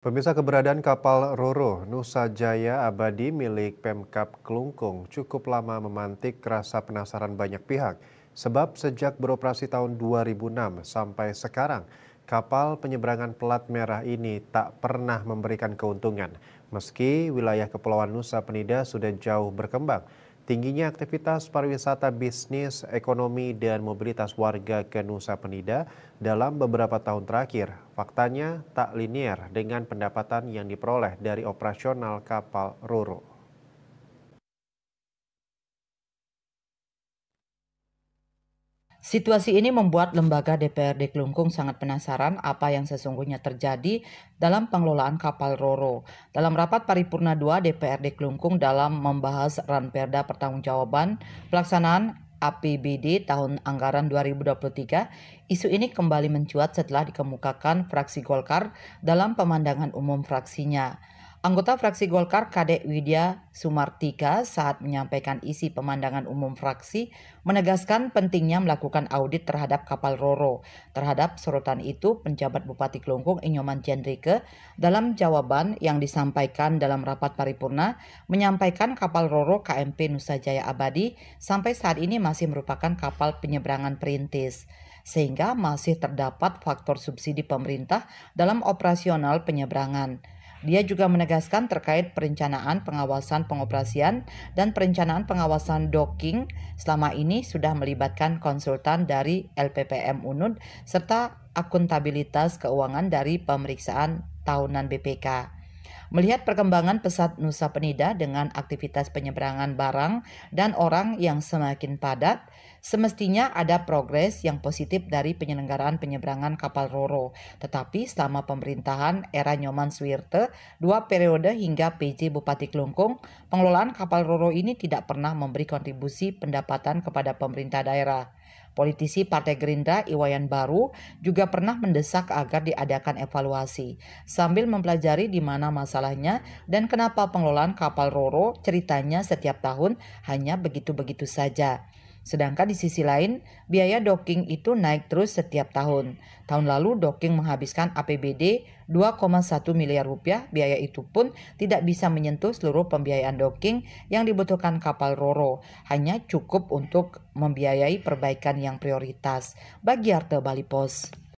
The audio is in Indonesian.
Pemirsa, keberadaan kapal Roro Nusa Jaya Abadi milik Pemkab Klungkung cukup lama memantik rasa penasaran banyak pihak. Sebab sejak beroperasi tahun 2006 sampai sekarang, kapal penyeberangan pelat merah ini tak pernah memberikan keuntungan. Meski wilayah Kepulauan Nusa Penida sudah jauh berkembang, tingginya aktivitas pariwisata, bisnis, ekonomi, dan mobilitas warga ke Nusa Penida dalam beberapa tahun terakhir faktanya tak linier dengan pendapatan yang diperoleh dari operasional kapal Roro. Situasi ini membuat lembaga DPRD Klungkung sangat penasaran apa yang sesungguhnya terjadi dalam pengelolaan kapal Roro. Dalam rapat paripurna 2 DPRD Klungkung dalam membahas Ranperda Pertanggungjawaban Pelaksanaan APBD tahun anggaran 2023, isu ini kembali mencuat setelah dikemukakan fraksi Golkar dalam pemandangan umum fraksinya. Anggota fraksi Golkar Kadek Widya Sumartika saat menyampaikan isi pemandangan umum fraksi menegaskan pentingnya melakukan audit terhadap kapal Roro. Terhadap sorotan itu, penjabat Bupati Klungkung Inyoman Jendrike dalam jawaban yang disampaikan dalam rapat paripurna menyampaikan kapal Roro KMP Nusa Jaya Abadi sampai saat ini masih merupakan kapal penyeberangan perintis, sehingga masih terdapat faktor subsidi pemerintah dalam operasional penyeberangan. Dia juga menegaskan terkait perencanaan pengawasan pengoperasian dan perencanaan pengawasan docking selama ini sudah melibatkan konsultan dari LPPM UNUD serta akuntabilitas keuangan dari pemeriksaan tahunan BPK. Melihat perkembangan pesat Nusa Penida dengan aktivitas penyeberangan barang dan orang yang semakin padat, semestinya ada progres yang positif dari penyelenggaraan penyeberangan kapal Roro. Tetapi selama pemerintahan era Nyoman Suwirte, 2 periode hingga PJ Bupati Klungkung, pengelolaan kapal Roro ini tidak pernah memberi kontribusi pendapatan kepada pemerintah daerah. Politisi Partai Gerindra Iwayan Baru juga pernah mendesak agar diadakan evaluasi sambil mempelajari di mana masalahnya dan kenapa pengelolaan kapal Roro ceritanya setiap tahun hanya begitu-begitu saja. Sedangkan di sisi lain, biaya docking itu naik terus setiap tahun. Tahun lalu docking menghabiskan APBD 2,1 miliar rupiah, biaya itu pun tidak bisa menyentuh seluruh pembiayaan docking yang dibutuhkan kapal Roro, hanya cukup untuk membiayai perbaikan yang prioritas. Bagi Arte Bali Pos.